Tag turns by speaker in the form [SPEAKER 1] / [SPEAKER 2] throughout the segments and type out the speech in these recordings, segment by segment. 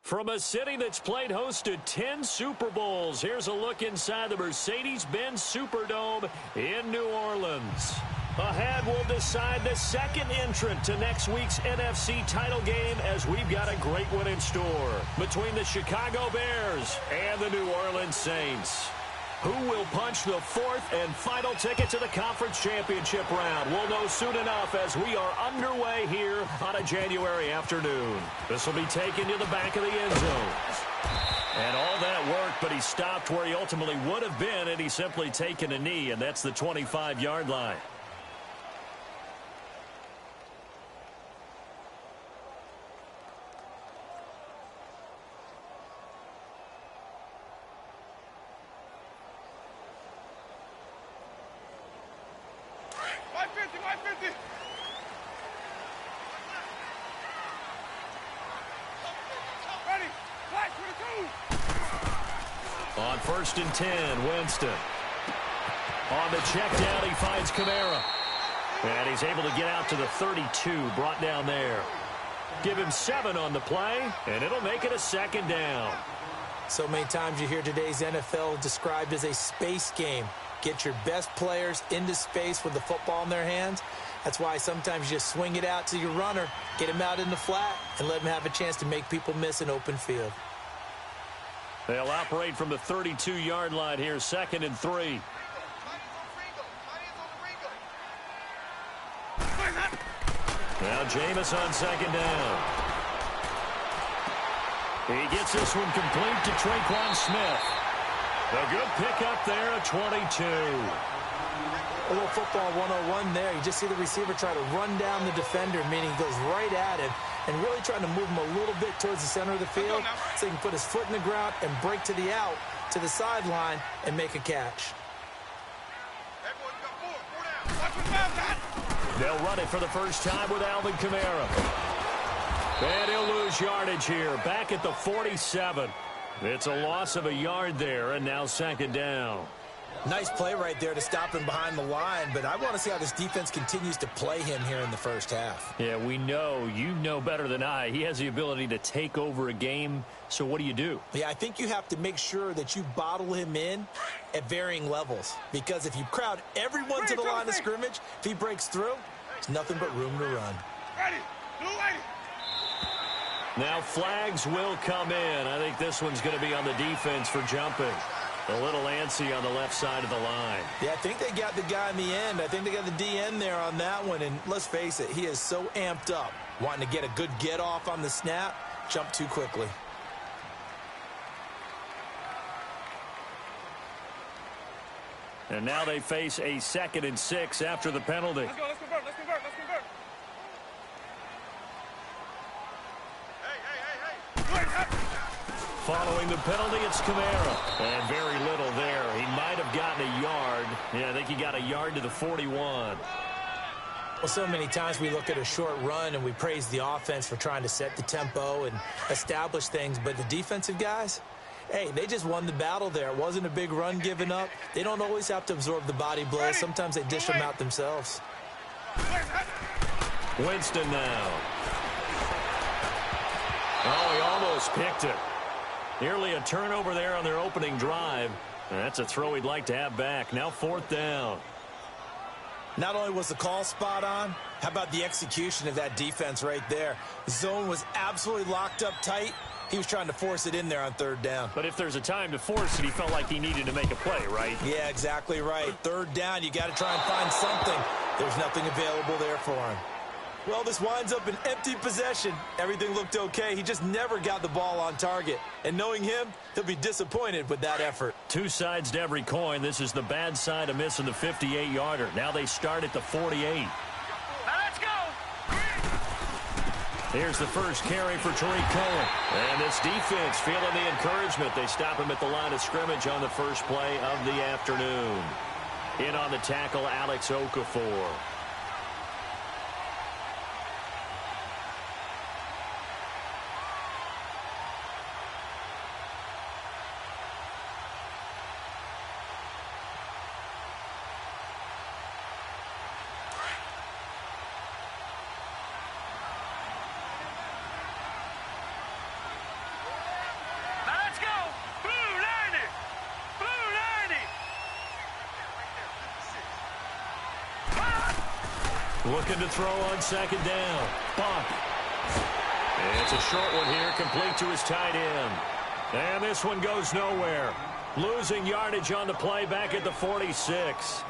[SPEAKER 1] From a city that's played host to 10 Super Bowls, here's a look inside the Mercedes-Benz Superdome in New Orleans. Ahead, we'll decide the second entrant to next week's NFC title game as we've got a great one in store between the Chicago Bears and the New Orleans Saints. Who will punch the fourth and final ticket to the conference championship round? We'll know soon enough as we are underway here on a January afternoon. This will be taken to the back of the end zone. And all that worked, but he stopped where he ultimately would have been, and he's simply taken a knee, and that's the 25-yard line. On 1st and 10, Winston. On the check down, he finds Kamara. And he's able to get out to the 32, brought down there. Give him 7 on the play, and it'll make it a second down.
[SPEAKER 2] So many times you hear today's NFL described as a space game. Get your best players into space with the football in their hands. That's why sometimes you just swing it out to your runner, get him out in the flat, and let him have a chance to make people miss an open field.
[SPEAKER 1] They'll operate from the 32-yard line here, 2nd and 3. Now Jameis on 2nd down. He gets this one complete to Traquan Smith. A good pickup there at 22.
[SPEAKER 2] A little football 101 there. You just see the receiver try to run down the defender, meaning he goes right at him and really trying to move him a little bit towards the center of the field so he can put his foot in the ground and break to the out, to the sideline, and make a catch.
[SPEAKER 1] They'll run it for the first time with Alvin Kamara. And he'll lose yardage here, back at the 47. It's a loss of a yard there, and now 2nd down.
[SPEAKER 2] Nice play right there to stop him behind the line, but I want to see how this defense continues to play him here in the first half.
[SPEAKER 1] Yeah, we know. You know better than I. He has the ability to take over a game, so what do?
[SPEAKER 2] Yeah, I think you have to make sure that you bottle him in at varying levels, because if you crowd everyone to the line of scrimmage, if he breaks through, there's nothing but room to run.
[SPEAKER 1] Now flags will come in. I think this one's going to be on the defense for jumping. A little antsy on the left side of the line.
[SPEAKER 2] Yeah, I think they got the guy in the end. I think they got the DN there on that one. And let's face it, he is so amped up, wanting to get a good get off on the snap, jump too quickly.
[SPEAKER 1] And now they face a 2nd and 6 after the penalty.
[SPEAKER 3] Let's go, let's convert, let's convert, let's convert.
[SPEAKER 1] Following the penalty, it's Kamara. And very little there. He might have gotten a yard. Yeah, I think he got a yard to the 41.
[SPEAKER 2] Well, so many times we look at a short run and we praise the offense for trying to set the tempo and establish things. But the defensive guys, hey, they just won the battle there. It wasn't a big run given up. They don't always have to absorb the body blows. Sometimes they dish them out themselves.
[SPEAKER 1] Winston now. Oh, he almost picked it. Nearly a turnover there on their opening drive. That's a throw he'd like to have back. Now 4th down.
[SPEAKER 2] Not only was the call spot on, how about the execution of that defense right there? The zone was absolutely locked up tight. He was trying to force it in there on 3rd down.
[SPEAKER 1] But if there's a time to force it, he felt like he needed to make a play, right?
[SPEAKER 2] Yeah, exactly right. 3rd down, you got to try and find something. There's nothing available there for him. Well, this winds up an empty possession. Everything looked okay. He just never got the ball on target. And knowing him, he'll be disappointed with that effort.
[SPEAKER 1] Two sides to every coin. This is the bad side of missing the 58-yarder. Now they start at the 48.
[SPEAKER 3] Now let's go.
[SPEAKER 1] Here's the first carry for Tariq Cohen. And this defense feeling the encouragement. They stop him at the line of scrimmage on the first play of the afternoon. In on the tackle, Alex Okafor. Looking to throw on second down. Bump. It's a short one here, complete to his tight end. And this one goes nowhere. Losing yardage on the play back at the 46.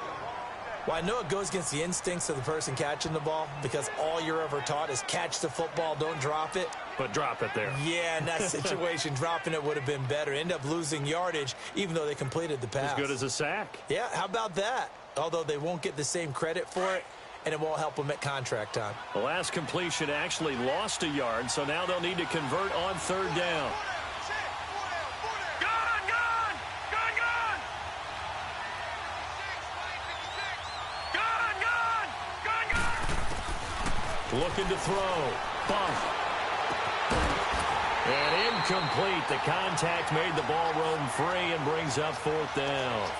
[SPEAKER 2] Well, I know it goes against the instincts of the person catching the ball because all you're ever taught is catch the football, don't drop it.
[SPEAKER 1] But drop it there.
[SPEAKER 2] Yeah, in that situation, dropping it would have been better. End up losing yardage, even though they completed the pass.
[SPEAKER 1] As good as a sack.
[SPEAKER 2] Yeah, how about that? Although they won't get the same credit for it, and it won't help them at contract time.
[SPEAKER 1] The last completion actually lost a yard, so now they'll need to convert on third down. Looking to throw. Bump. And incomplete. The contact made the ball roam free and brings up fourth down.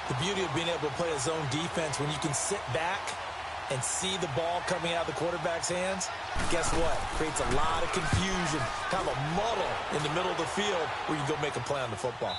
[SPEAKER 2] The beauty of being able to play a zone defense when you can sit back and see the ball coming out of the quarterback's hands, guess what? Creates a lot of confusion, kind of a muddle in the middle of the field where you go make a play on the football.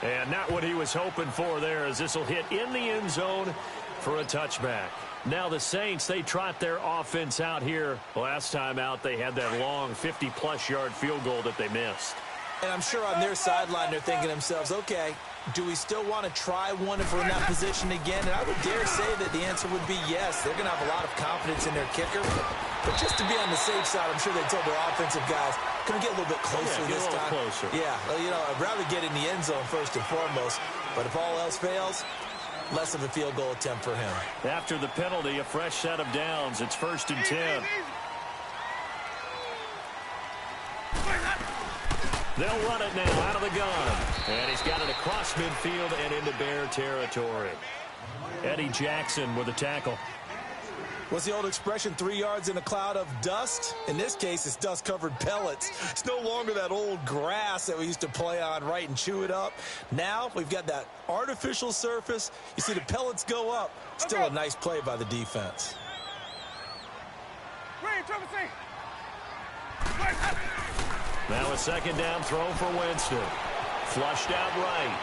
[SPEAKER 1] And not what he was hoping for there, as this will hit in the end zone for a touchback. Now the Saints, they trot their offense out here. Last time out, they had that long 50-plus yard field goal that they missed.
[SPEAKER 2] And I'm sure on their sideline, they're thinking to themselves, okay, do we still want to try one if we're in that position again? And I would dare say that the answer would be yes. They're going to have a lot of confidence in their kicker. But just to be on the safe side, I'm sure they told their offensive guys, can we get a little bit closer this time?
[SPEAKER 1] Closer.
[SPEAKER 2] Yeah, well, you know, I'd rather get in the end zone first and foremost. But if all else fails, less of a field goal attempt for him.
[SPEAKER 1] After the penalty, a fresh set of downs. It's 1st and 10. They'll run it now out of the gun. And he's got it across midfield and into Bear territory. Eddie Jackson with a tackle.
[SPEAKER 2] What's the old expression, 3 yards in a cloud of dust? In this case, it's dust-covered pellets. It's no longer that old grass that we used to play on, right, and chew it up. Now we've got that artificial surface. You see the pellets go up. Still a nice play by the defense.
[SPEAKER 1] Now a second down throw for Winston. Flushed out right.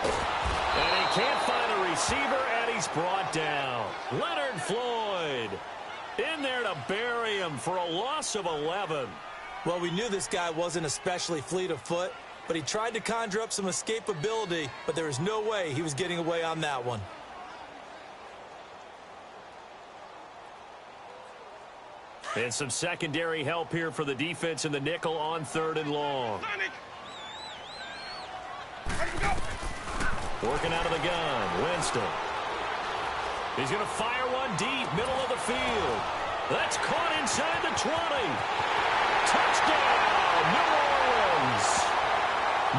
[SPEAKER 1] And he can't find a receiver, and he's brought down. Leonard Floyd in there to bury him for a loss of 11.
[SPEAKER 2] Well, we knew this guy wasn't especially fleet of foot, but he tried to conjure up some escapability, but there was no way he was getting away on that one.
[SPEAKER 1] And some secondary help here for the defense in the nickel on 3rd and long. Working out of the gun, Winston. He's going to fire one deep, middle of the field. That's caught inside the 20. Touchdown, New Orleans.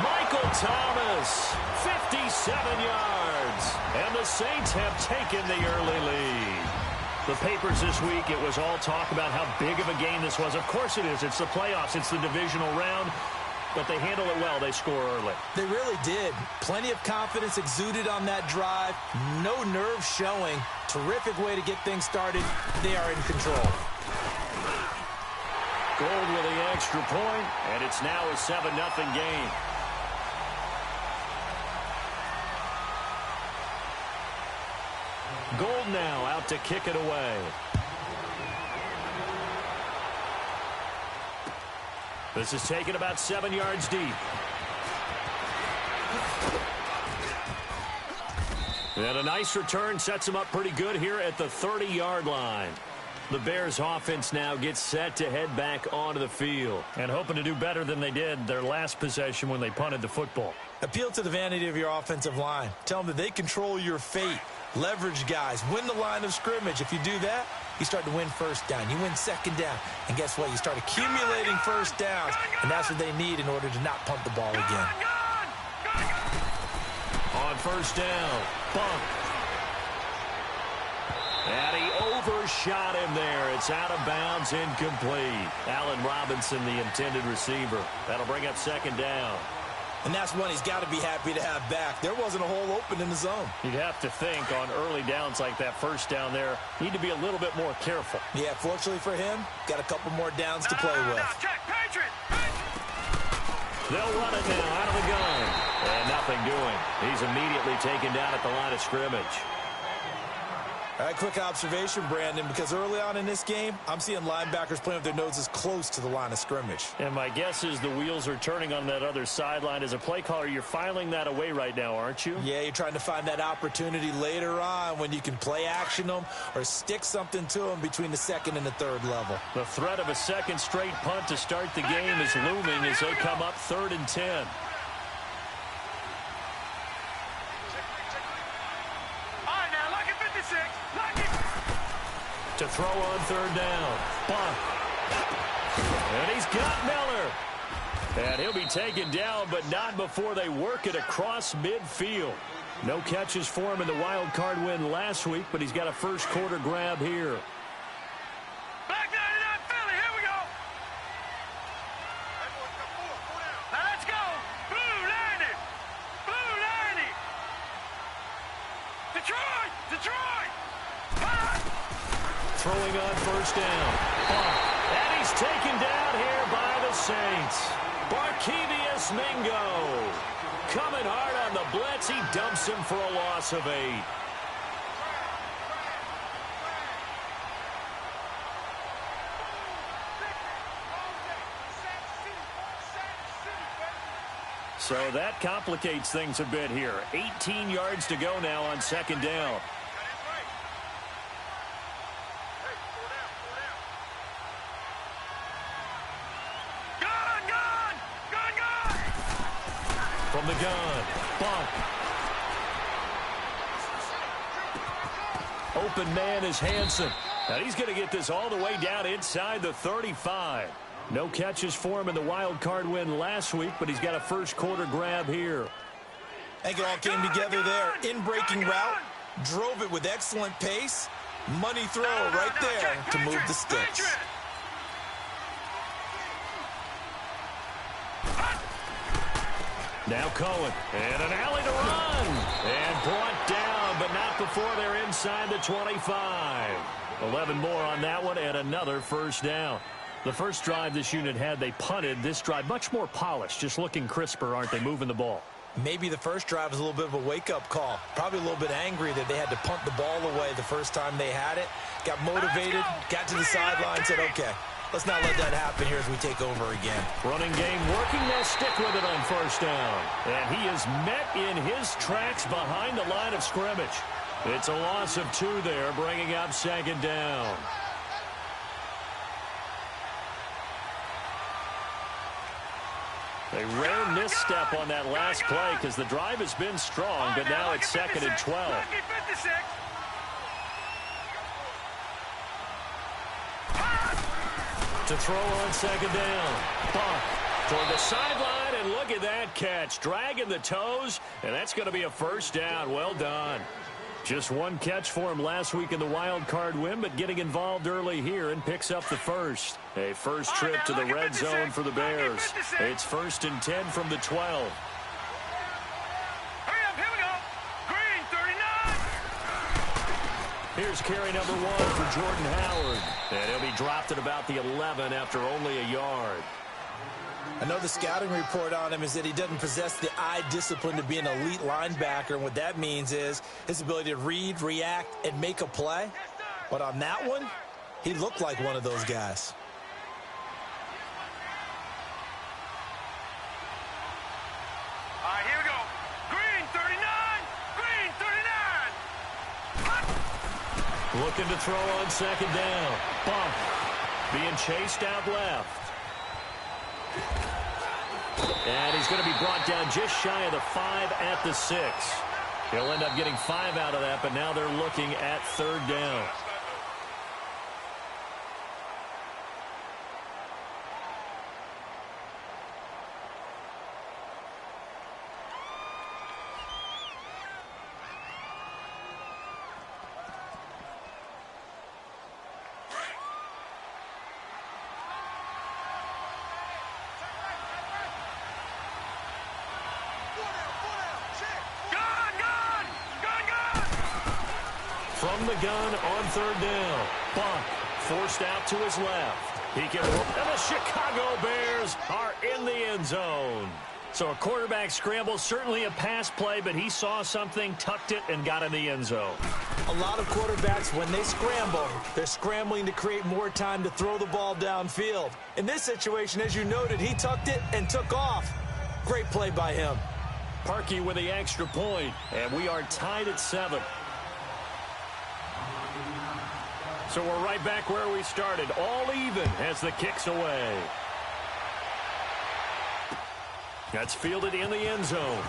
[SPEAKER 1] Michael Thomas, 57 yards. And the Saints have taken the early lead. The papers this week, it was all talk about how big of a game this was. Of course it is. It's the playoffs. It's the divisional round. But they handle it well. They score early.
[SPEAKER 2] They really did. Plenty of confidence exuded on that drive. No nerves showing. Terrific way to get things started. They are in control.
[SPEAKER 1] Gold with the extra point, and it's now a 7-0 game. Gold now out to kick it away. This is taken about 7 yards deep. And a nice return sets him up pretty good here at the 30-yard line. The Bears offense now gets set to head back onto the field and hoping to do better than they did their last possession when they punted the football.
[SPEAKER 2] Appeal to the vanity of your offensive line. Tell them that they control your fate. Leverage guys. Win the line of scrimmage. If you do that, you start to win first down. You win second down. And guess what? You start accumulating first downs. And that's what they need in order to not punt the ball again.
[SPEAKER 1] On first down, bump. And he overshot him there. It's out of bounds, incomplete. Allen Robinson, the intended receiver. That'll bring up second down.
[SPEAKER 2] And that's one he's got to be happy to have back. There wasn't a hole open in the zone.
[SPEAKER 1] You'd have to think on early downs like that first down there, need to be a little bit more careful.
[SPEAKER 2] Yeah, fortunately for him, got a couple more downs to play with.
[SPEAKER 1] They'll run it now out of the gun. And nothing doing. He's immediately taken down at the line of scrimmage.
[SPEAKER 2] All right, quick observation, Brandon, because early on in this game, I'm seeing linebackers playing with their noses close to the line of scrimmage.
[SPEAKER 1] And my guess is the wheels are turning on that other sideline. As a play caller, you're filing that away right now, aren't you?
[SPEAKER 2] Yeah, you're trying to find that opportunity later on when you can play action them or stick something to them between the second and the third level.
[SPEAKER 1] The threat of a second straight punt to start the game is looming as they come up 3rd and 10. To throw on 3rd down. Bunt. And he's got Miller. And he'll be taken down, but not before they work it across midfield. No catches for him in the wild card win last week, but he's got a first quarter grab here.
[SPEAKER 3] Back 99 Philly, here we go. Now let's go. Blue 90. Blue 90. Detroit. Detroit.
[SPEAKER 1] Throwing on 1st down. And he's taken down here by the Saints. Barkevious Mingo. Coming hard on the blitz. He dumps him for a loss of 8. So that complicates things a bit here. 18 yards to go now on 2nd down. From the gun, bump. Open man is Hansen. And he's going to get this all the way down inside the 35. No catches for him in the wild card win last week, but he's got a first quarter grab here.
[SPEAKER 2] I think it all came together there. In-breaking route, drove it with excellent pace. Money throw right there to move the sticks.
[SPEAKER 1] Now Cohen, and an alley to run, and brought down, but not before they're inside the 25. 11 more on that one, and another first down. The first drive this unit had, they punted. This drive, much more polished, just looking crisper, aren't they, moving the ball?
[SPEAKER 2] Maybe the first drive was a little bit of a wake-up call. Probably a little bit angry that they had to punt the ball away the first time they had it. Got motivated, got to the sideline, said, okay, let's not let that happen here as we take over again.
[SPEAKER 1] Running game working. They'll stick with it on 1st down. And he is met in his tracks behind the line of scrimmage. It's a loss of 2 there, bringing up 2nd down. A rare misstep on that last play because the drive has been strong, but now it's 2nd and 12. To throw on 2nd down. Buck toward the sideline, and look at that catch. Dragging the toes, and that's going to be a first down. Well done. Just 1 catch for him last week in the wild card win, but getting involved early here and picks up the first. A first trip to the red zone for the Bears. It's 1st and 10 from the 12.
[SPEAKER 3] Hurry up, here we go. Green 39.
[SPEAKER 1] Here's carry number 1 for Jordan Howard. And he'll be dropped at about the 11 after only a yard.
[SPEAKER 2] I know the scouting report on him is that he doesn't possess the eye discipline to be an elite linebacker, and what that means is his ability to read, react, and make a play. But on that one, he looked like one of those guys.
[SPEAKER 3] All right, here we go. Green 39. Green 39.
[SPEAKER 1] Looking to throw on 2nd down. Bump. Being chased out left. And he's going to be brought down just shy of the 5 at the 6. He'll end up getting 5 out of that, but now they're looking at 3rd down. From the gun on 3rd down. Buck forced out to his left. He can. And the Chicago Bears are in the end zone. So a quarterback scramble, certainly a pass play, but he saw something, tucked it, and got in the end zone.
[SPEAKER 2] A lot of quarterbacks, when they scramble, they're scrambling to create more time to throw the ball downfield. In this situation, as you noted, he tucked it and took off. Great play by him.
[SPEAKER 1] Parkey with the extra point, and we are tied at 7. So we're right back where we started, all even as the kick's away. That's fielded in the end zone.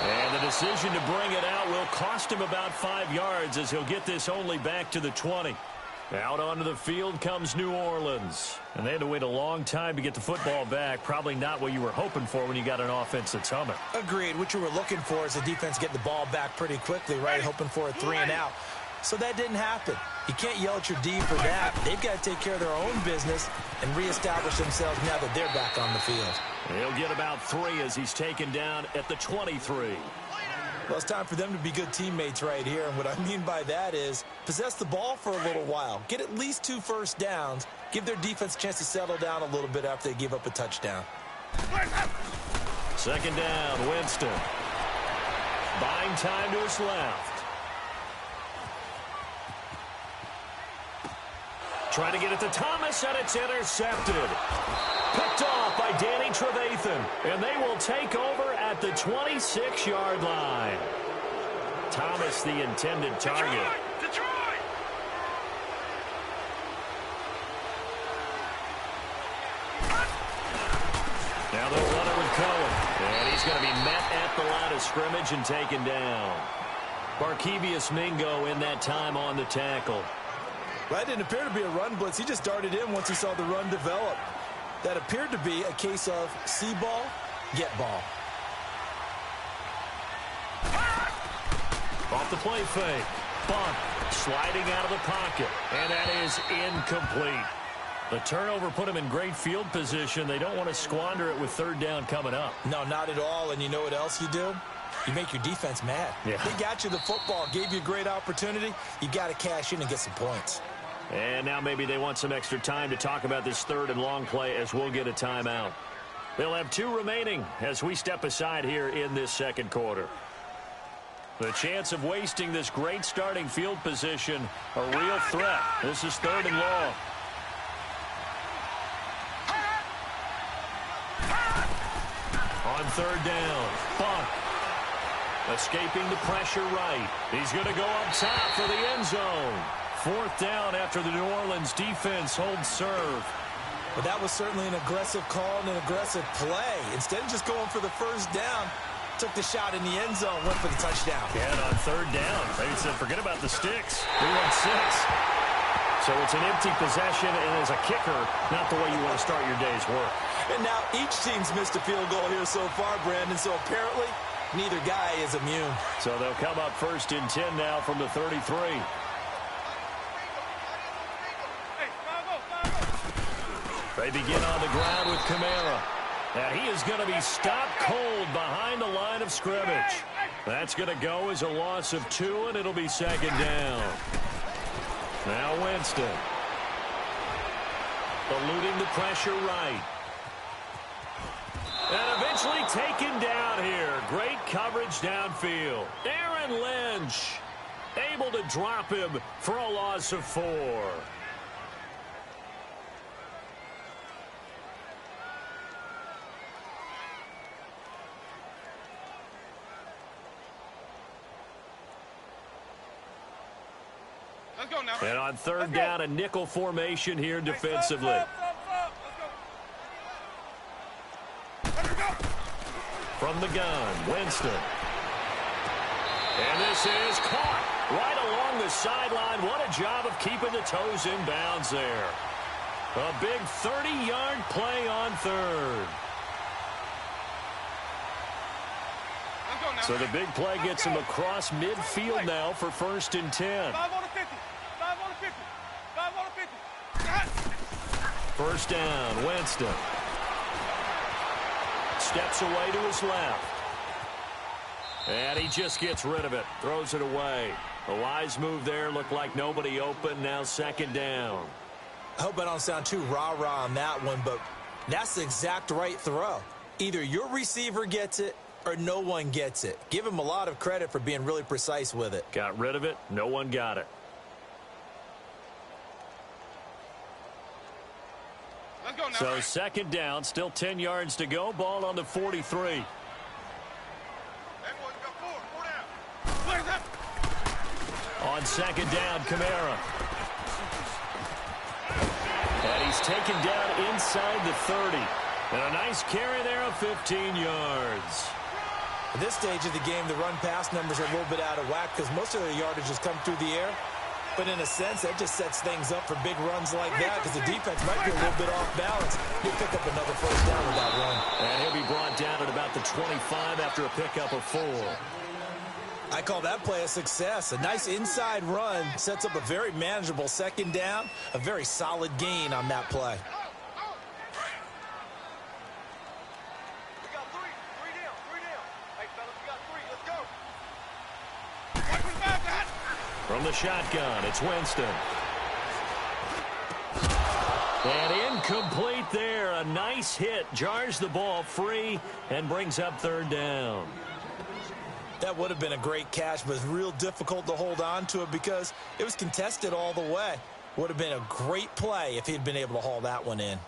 [SPEAKER 1] And the decision to bring it out will cost him about 5 yards as he'll get this only back to the 20. Out onto the field comes New Orleans. And they had to wait a long time to get the football back. Probably not what you were hoping for when you got an offense that's humming.
[SPEAKER 2] Agreed. What you were looking for is the defense getting the ball back pretty quickly, right? Hoping for a 3 and out. So that didn't happen. You can't yell at your D for that. They've got to take care of their own business and reestablish themselves now that they're back on the field.
[SPEAKER 1] He'll get about 3 as he's taken down at the 23.
[SPEAKER 2] Well, it's time for them to be good teammates right here. And what I mean by that is possess the ball for a little while. Get at least 2 first downs. Give their defense a chance to settle down a little bit after they give up a touchdown.
[SPEAKER 1] Second down, Winston. Buying time to his left. Trying to get it to Thomas, and it's intercepted. Picked off by Danny Trevathan, and they will take over at the 26-yard line. Thomas, the intended target.
[SPEAKER 3] Detroit!
[SPEAKER 1] Now they'll run it with Cohen, and he's going to be met at the line of scrimmage and taken down. Barkevious Mingo in that time on the tackle.
[SPEAKER 2] Well, that didn't appear to be a run blitz. He just darted in once he saw the run develop. That appeared to be a case of see ball, get ball.
[SPEAKER 1] Off the play fake. Bump. Sliding out of the pocket. And that is incomplete. The turnover put him in great field position. They don't want to squander it with 3rd down coming up.
[SPEAKER 2] No, not at all. And you know what else you do? You make your defense mad.
[SPEAKER 1] Yeah.
[SPEAKER 2] They got you the football, gave you a great opportunity. You got to cash in and get some points.
[SPEAKER 1] And now maybe they want some extra time to talk about this 3rd and long play as we'll get a timeout. They'll have 2 remaining as we step aside here in this second quarter. The chance of wasting this great starting field position, a real threat. This is 3rd and long. On 3rd down, Funk. Escaping the pressure right. He's going to go up top for the end zone. 4th down after the New Orleans defense holds serve.
[SPEAKER 2] But that was certainly an aggressive call and an aggressive play. Instead of just going for the 1st down, took the shot in the end zone, went for the touchdown.
[SPEAKER 1] Yeah, and on 3rd down, they said, forget about the sticks. We want 6. So it's an empty possession, and as a kicker, not the way you want to start your day's work.
[SPEAKER 2] And now each team's missed a field goal here so far, Brandon, so apparently neither guy is immune.
[SPEAKER 1] So they'll come up 1st and 10 now from the 33. They begin on the ground with Kamara. And he is going to be stopped cold behind the line of scrimmage. That's going to go as a loss of 2, and it'll be 2nd down. Now Winston. Eluding the pressure right. And eventually taken down here. Great coverage downfield. Aaron Lynch able to drop him for a loss of 4.
[SPEAKER 3] Let's go now.
[SPEAKER 1] And on 3rd down, a nickel formation here defensively. From the gun, Winston. And this is caught right along the sideline. What a job of keeping the toes in bounds there. A big 30-yard play on 3rd. So the big play gets him across midfield now for 1st and 10.
[SPEAKER 3] 5 on the 50. 5 on the 50. 5 on the 50.
[SPEAKER 1] 1st down, Winston. Steps away to his left. And he just gets rid of it. Throws it away. A wise move there. Looked like nobody open. Now 2nd down.
[SPEAKER 2] I hope I don't sound too rah-rah on that one, but That's the exact right throw. Either your receiver gets it or no one gets it. Give him a lot of credit for being really precise with it.
[SPEAKER 1] Got rid of it. No one got it.
[SPEAKER 3] Let's go now.
[SPEAKER 1] So second down, still 10 yards to go. Ball on the 43.
[SPEAKER 3] Hey, boys, we got four down. Where's that?
[SPEAKER 1] On second down, Kamara. And he's taken down inside the 30. And a nice carry there of 15 yards.
[SPEAKER 2] At this stage of the game, the run-pass numbers are a little bit out of whack because most of their yardage has come through the air. But in a sense, that just sets things up for big runs like that because the defense might be a little bit off balance. He'll pick up another first down with that run.
[SPEAKER 1] And he'll be brought down at about the 25 after a pickup of 4.
[SPEAKER 2] I call that play a success. A nice inside run sets up a very manageable second down, a very solid gain on that play.
[SPEAKER 3] We got three down. Hey, fellas, we got 3. Let's go. Watch me back, man.
[SPEAKER 1] From the shotgun, it's Winston. And incomplete there. A nice hit. Jars the ball free and brings up third down.
[SPEAKER 2] That would have been a great catch, but it's real difficult to hold on to it because it was contested all the way. Would have been a great play if he'd been able to haul that one in.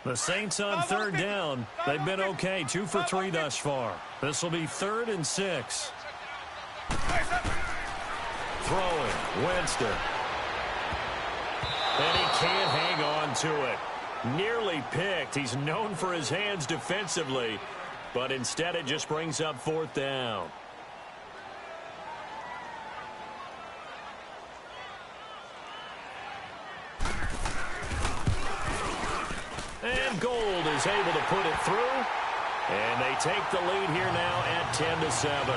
[SPEAKER 1] The Saints on third down. They've been okay. 2 for 3 thus far. This will be 3rd and 6. Throwing, Winston. And he can't hang on to it. Nearly picked. He's known for his hands defensively, but instead it just brings up 4th down. And Gold is able to put it through. And they take the lead here now at 10-7.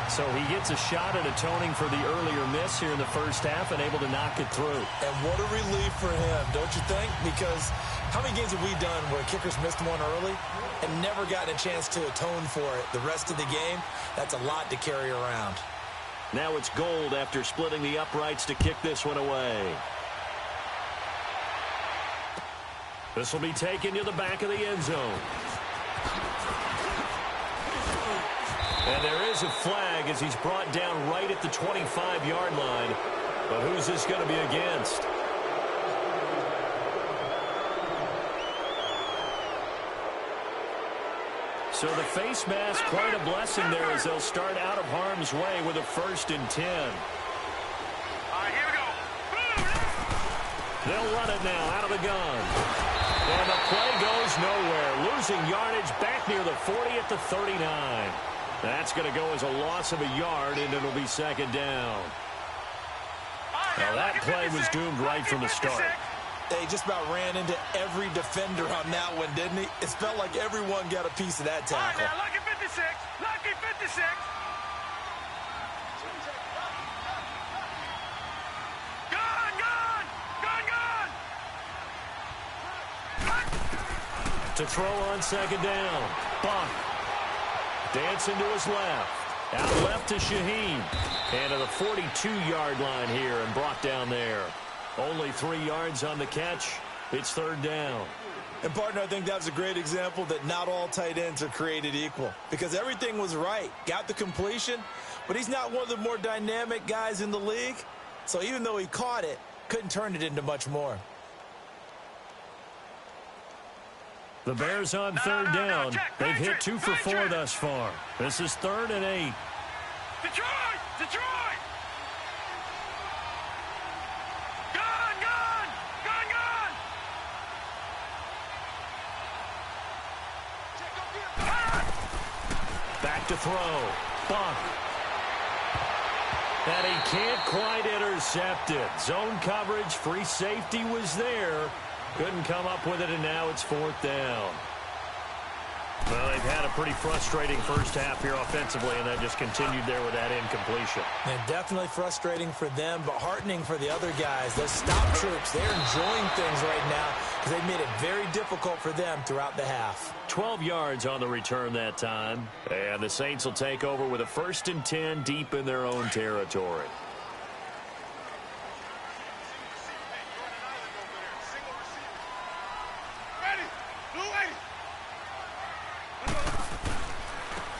[SPEAKER 1] So he gets a shot at atoning for the earlier miss here in the first half and able to knock it through.
[SPEAKER 2] And what a relief for him, don't you think? Because how many games have we done where kickers missed one early and never gotten a chance to atone for it the rest of the game? That's a lot to carry around.
[SPEAKER 1] Now it's Gold after splitting the uprights to kick this one away. This will be taken to the back of the end zone. And there is a flag as he's brought down right at the 25-yard line. But who's this going to be against? So the face mask, quite a blessing there as they'll start out of harm's way with a 1st and 10.
[SPEAKER 3] All right, here we go.
[SPEAKER 1] They'll run it now out of the gun. And the play goes nowhere. Losing yardage back near the 40 at the 39. That's going to go as a loss of a yard, and it'll be 2nd down. Now that play was doomed right from the start.
[SPEAKER 2] They just about ran into every defender on that one, didn't he? It felt like everyone got a piece of that tackle.
[SPEAKER 3] All right, now, lucky 56. Lucky 56.
[SPEAKER 1] To throw on 2nd down. Buck. Dancing to his left. Out left to Shaheen. And to the 42-yard line here and brought down there. Only 3 yards on the catch. It's 3rd down.
[SPEAKER 2] And, partner, I think that was a great example that not all tight ends are created equal. Because everything was right. Got the completion, but he's not one of the more dynamic guys in the league. So even though he caught it, couldn't turn it into much more.
[SPEAKER 1] The Bears on 3rd down. They've hit 2 for 4 thus far. This is 3rd and 8.
[SPEAKER 3] Detroit! Detroit! Gun! Gun! Gun! Gun!
[SPEAKER 1] Back to throw. Buck. And he can't quite intercept it. Zone coverage, free safety was there. Couldn't come up with it, and now it's 4th down. Well, they've had a pretty frustrating first half here offensively, and that just continued there with that incompletion.
[SPEAKER 2] And definitely frustrating for them, but heartening for the other guys. Those stop troops, they're enjoying things right now because they've made it very difficult for them throughout the half.
[SPEAKER 1] 12 yards on the return that time, and the Saints will take over with a 1st and 10 deep in their own territory.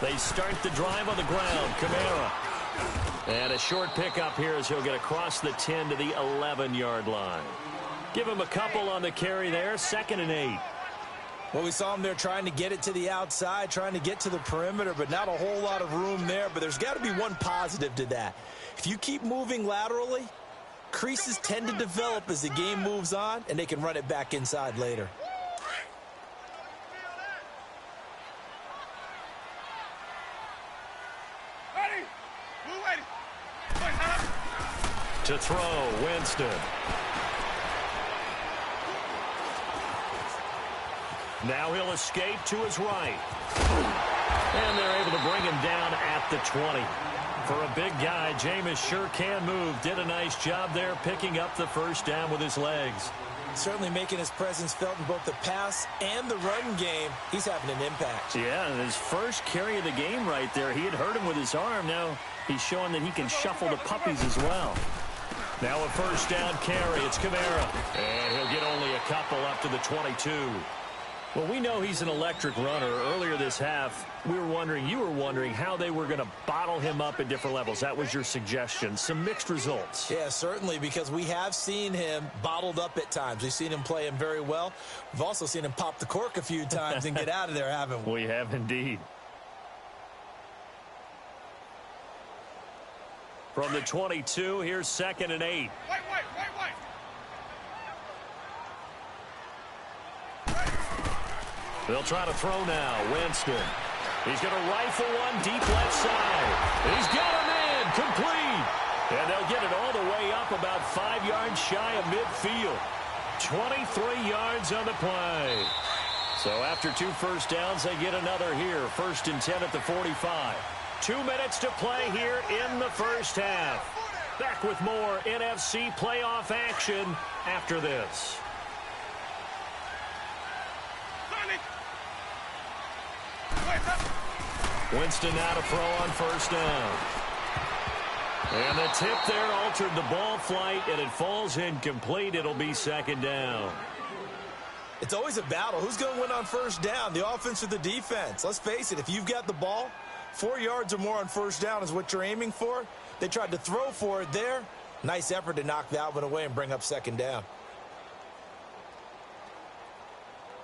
[SPEAKER 1] They start the drive on the ground. Kamara. And a short pickup here as he'll get across the 10 to the 11-yard line. Give him a couple on the carry there. 2nd and 8.
[SPEAKER 2] Well, we saw him there trying to get it to the outside, trying to get to the perimeter, but not a whole lot of room there. But there's got to be one positive to that. If you keep moving laterally, creases tend to develop as the game moves on, and they can run it back inside later.
[SPEAKER 1] To throw, Winston. Now he'll escape to his right. And they're able to bring him down at the 20. For a big guy, Jameis sure can move. Did a nice job there picking up the first down with his legs.
[SPEAKER 2] Certainly making his presence felt in both the pass and the run game. He's having an impact.
[SPEAKER 1] Yeah, and his first carry of the game right there, he had hurt him with his arm. Now he's showing that he can shuffle the puppies as well. Now a first down carry. It's Kamara. And he'll get only a couple up to the 22. Well, we know he's an electric runner. Earlier this half, you were wondering how they were going to bottle him up at different levels. That was your suggestion. Some mixed results.
[SPEAKER 2] Yeah, certainly, because we have seen him bottled up at times. We've seen him play him very well. We've also seen him pop the cork a few times and get out of there, haven't we?
[SPEAKER 1] We have indeed. From the 22, here's 2nd and 8. They'll try to throw now. Winston. He's going to rifle one deep left side. He's got him in. Complete. And they'll get it all the way up about 5 yards shy of midfield. 23 yards on the play. So after 2 first downs, they get another here. 1st and 10 at the 45. 2 minutes to play here in the first half. Back with more NFC playoff action after this. Winston now to throw on first down. And the tip there altered the ball flight, and it falls incomplete. It'll be 2nd down.
[SPEAKER 2] It's always a battle. Who's going to win on first down, the offense or the defense? Let's face it, if you've got the ball, 4 yards or more on first down is what you're aiming for. They tried to throw for it there. Nice effort to knock that one away and bring up 2nd down.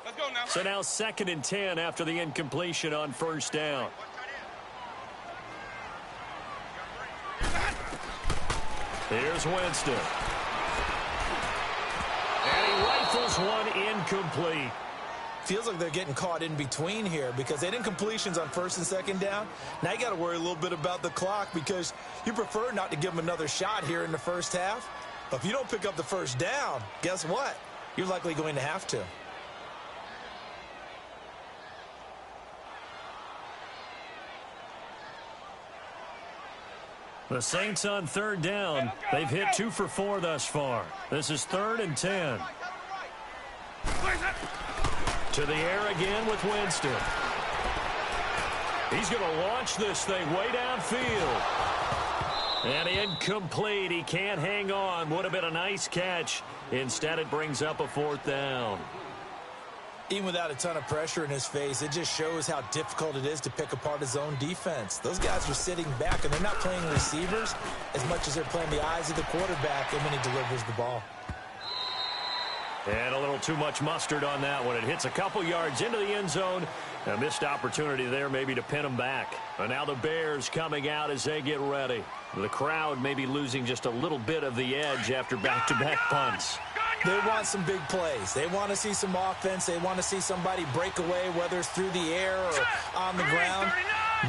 [SPEAKER 3] Let's go now.
[SPEAKER 1] So now 2nd and 10 after the incompletion on first down. Here's Winston. And he rifles one incomplete.
[SPEAKER 2] Feels like they're getting caught in between here because they didn't completions on 1st and 2nd down. Now you got to worry a little bit about the clock because you prefer not to give them another shot here in the first half. But if you don't pick up the first down, guess what? You're likely going to have to.
[SPEAKER 1] The Saints on 3rd down. They've hit 2 for 4 thus far. This is 3rd and 10. To the air again with Winston. He's going to launch this thing way downfield. And incomplete. He can't hang on. Would have been a nice catch. Instead, it brings up a 4th down.
[SPEAKER 2] Even without a ton of pressure in his face, it just shows how difficult it is to pick apart his own defense. Those guys are sitting back, and they're not playing receivers as much as they're playing the eyes of the quarterback and when he delivers the ball.
[SPEAKER 1] And a little too much mustard on that one. It hits a couple yards into the end zone. A missed opportunity there maybe to pin them back. And now the Bears coming out as they get ready. The crowd may be losing just a little bit of the edge after back-to-back punts.
[SPEAKER 2] They want some big plays. They want to see some offense. They want to see somebody break away, whether it's through the air or on the ground.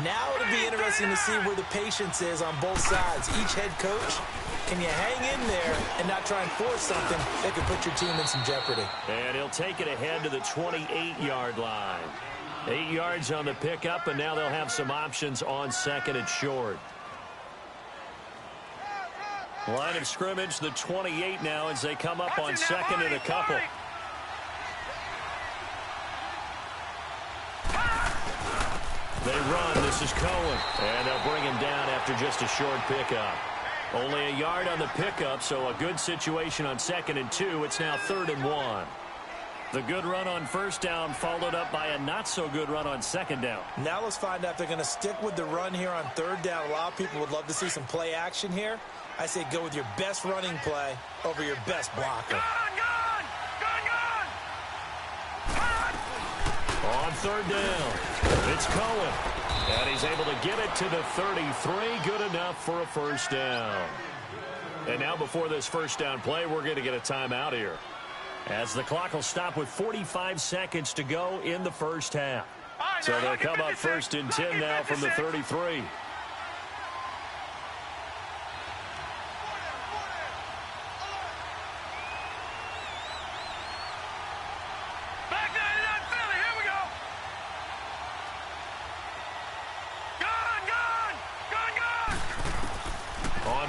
[SPEAKER 2] Now it'll be interesting to see where the patience is on both sides. Each head coach, can you hang in there and not try and force something that could put your team in some jeopardy?
[SPEAKER 1] And he'll take it ahead to the 28-yard line. 8 yards on the pickup, and now they'll have some options on 2nd and short. Line of scrimmage, the 28 now as they come up on 2nd and a couple. They run. This is Cohen. And they'll bring him down after just a short pickup. Only a yard on the pickup, so a good situation on 2nd and 2. It's now 3rd and 1. The good run on first down followed up by a not-so-good run on second down.
[SPEAKER 2] Now let's find out if they're going to stick with the run here on third down. A lot of people would love to see some play action here. I say go with your best running play over your best blocker.
[SPEAKER 1] On third down, it's Cohen. And he's able to get it to the 33. Good enough for a first down. And now before this first down play, we're going to get a timeout here, as the clock will stop with 45 seconds to go in the first half. So they'll come up first and 10 now from the 33.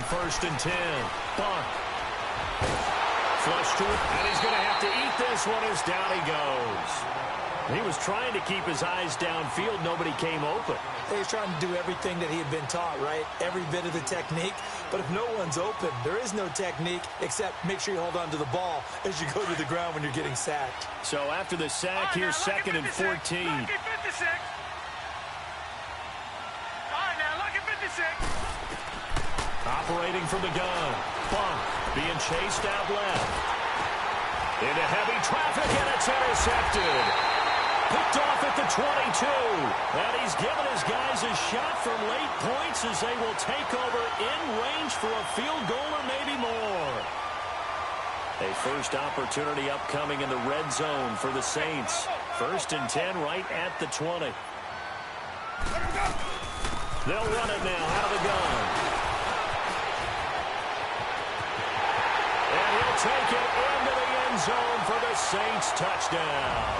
[SPEAKER 1] First and 10. Buck. Flush to it, and he's going to have to eat this one as down he goes. He was trying to keep his eyes downfield. Nobody came open.
[SPEAKER 2] He was trying to do everything that he had been taught, right? Every bit of the technique. But if no one's open, there is no technique except make sure you hold on to the ball as you go to the ground when you're getting sacked.
[SPEAKER 1] So after the sack, here's second and 14.
[SPEAKER 3] All right, now look at 56.
[SPEAKER 1] Operating from the gun. Bunk being chased out left. Into heavy traffic, and it's intercepted. Picked off at the 22. And he's given his guys a shot from late points as they will take over in range for a field goal or maybe more. A first opportunity upcoming in the red zone for the Saints. First and 10 right at the 20. They'll run it now out of the gun. Take it into the end zone for the Saints touchdown.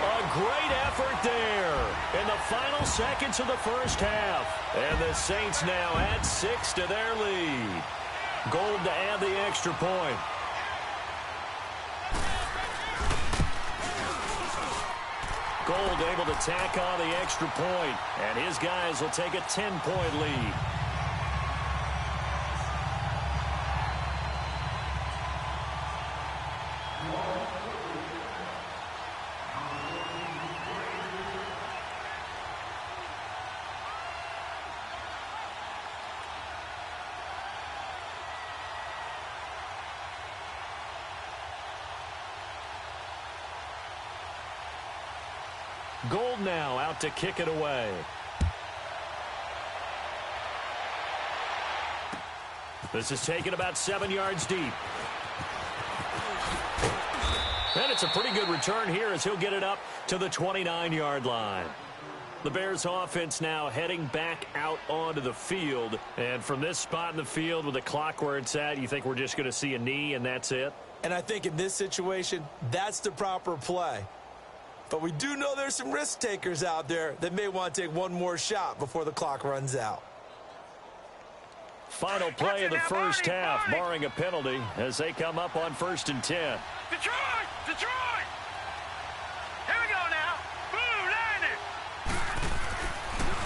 [SPEAKER 1] A great effort there in the final seconds of the first half. And the Saints now add 6 to their lead. Gold to add the extra point. Gold able to tack on the extra point, and his guys will take a 10-point lead. Gold now out to kick it away. This is taken about 7 yards deep. And it's a pretty good return here as he'll get it up to the 29-yard line. The Bears offense now heading back out onto the field. And from this spot in the field with the clock where it's at, you think we're just going to see a knee and that's it?
[SPEAKER 2] And I think in this situation, that's the proper play. But we do know there's some risk takers out there that may want to take one more shot before the clock runs out.
[SPEAKER 1] Final play of the first half, barring a penalty, as they come up on first and 10.
[SPEAKER 3] Detroit! Detroit! Here we go now. Boom, landed.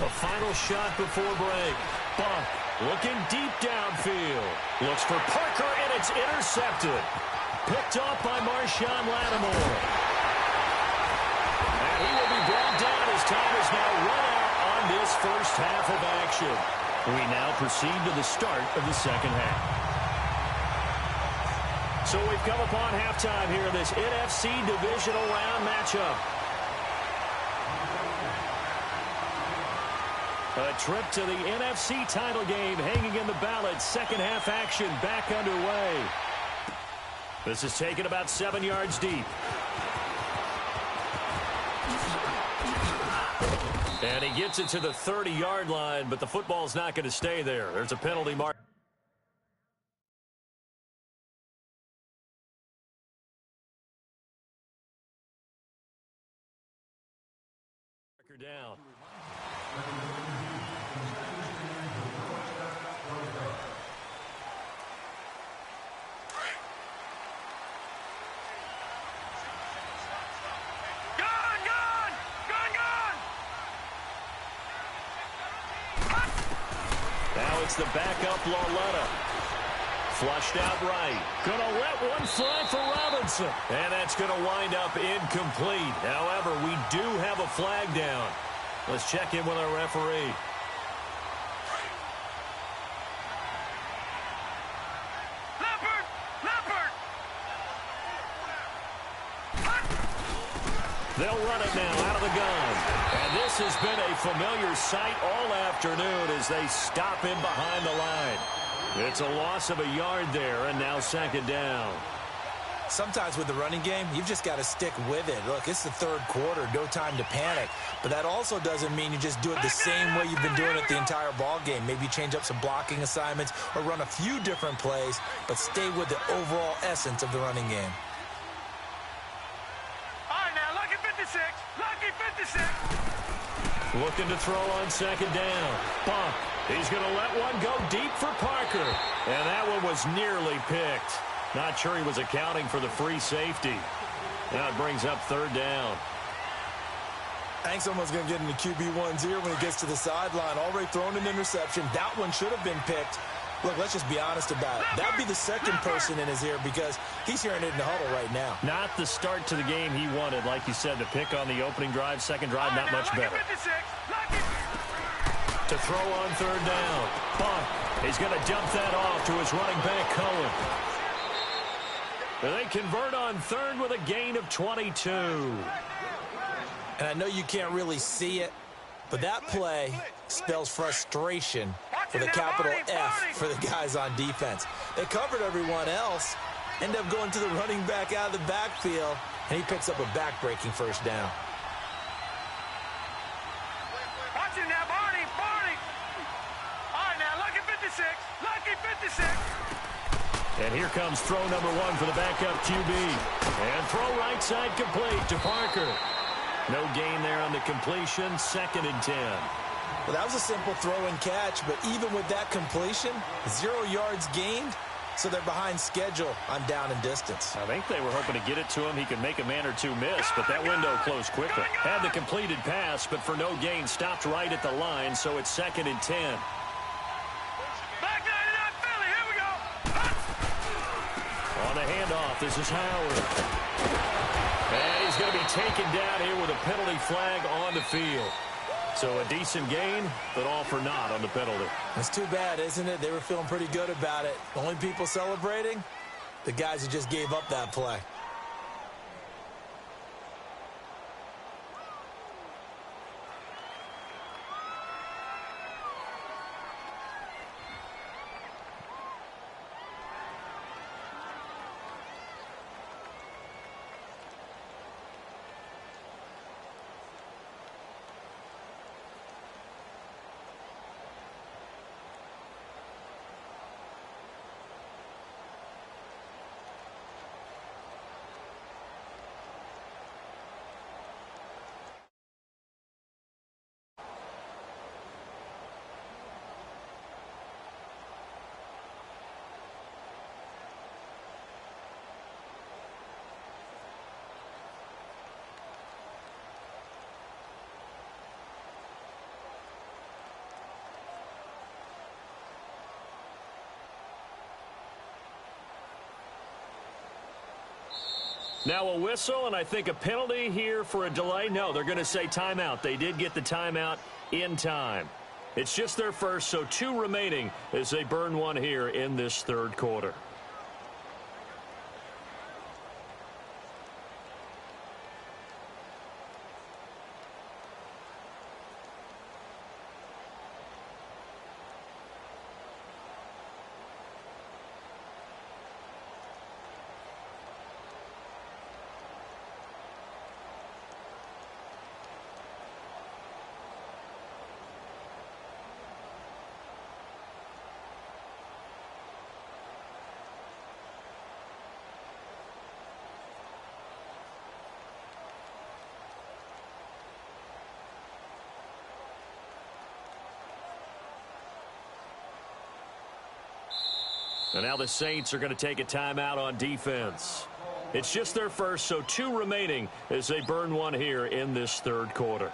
[SPEAKER 1] A final shot before break. Bunk looking deep downfield. Looks for Parker, and it's intercepted. Picked off by Marshawn Lattimore. He will be brought down as time is now run out on this first half of action. We now proceed to the start of the second half. So we've come upon halftime here in this NFC divisional round matchup. A trip to the NFC title game hanging in the balance. Second half action back underway. This is taken about 7 yards deep. And he gets it to the 30-yard line, but the football's not going to stay there. There's a penalty mark. Down. Now it's the backup Lauletta. Flushed out right. Gonna let one fly for Robinson. And that's gonna wind up incomplete. However, we do have a flag down. Let's check in with our referee. They'll run it now out of the gun. And this has been a familiar sight all afternoon as they stop him behind the line. It's a loss of a yard there, and now second down.
[SPEAKER 2] Sometimes with the running game, you've just got to stick with it. Look, it's the third quarter, no time to panic. But that also doesn't mean you just do it the same way you've been doing it the entire ball game. Maybe change up some blocking assignments or run a few different plays, but stay with the overall essence of the running game.
[SPEAKER 1] Looking to throw on second down. Bump. He's going to let one go deep for Parker. And that one was nearly picked. Not sure he was accounting for the free safety. Now it brings up third down.
[SPEAKER 2] I think someone's going to get into QB1's ear when he gets to the sideline. Already thrown an interception. That one should have been picked. Look, let's just be honest about it. That would be the second person in his ear because he's hearing it in the huddle right now.
[SPEAKER 1] Not the start to the game he wanted. Like you said, the pick on the opening drive, second drive, not much better. To throw on third down. Bump. He's going to dump that off to his running back, Cohen. They convert on third with a gain of 22.
[SPEAKER 2] And I know you can't really see it, but that play spells frustration with a capital F for the guys on defense. They covered everyone else, end up going to the running back out of the backfield, and he picks up a back-breaking first down.
[SPEAKER 3] Watch it now, Barney. All right, now, lucky 56. Lucky 56.
[SPEAKER 1] And here comes throw number one for the backup QB. And throw right side complete to Parker. No gain there on the completion, 2nd and 10.
[SPEAKER 2] Well, that was a simple throw and catch, but even with that completion, 0 yards gained, so they're behind schedule on down and distance.
[SPEAKER 1] I think they were hoping to get it to him. He could make a man or two miss, but that window closed quickly. Had the completed pass, but for no gain, stopped right at the line, so it's 2nd and 10.
[SPEAKER 3] Back 99 Philly, here we go.
[SPEAKER 1] On the handoff, this is Howard. And he's going to be taken down here with a penalty flag on the field. So a decent gain, but all for naught on the penalty.
[SPEAKER 2] That's too bad, isn't it? They were feeling pretty good about it. The only people celebrating, the guys who just gave up that play.
[SPEAKER 1] Now a whistle, and I think a penalty here for a delay. No, they're going to say timeout. They did get the timeout in time. It's just their first, so 2 remaining as they burn one here in this third quarter. And now the Saints are going to take a timeout on defense. It's just their first, so 2 remaining as they burn one here in this third quarter.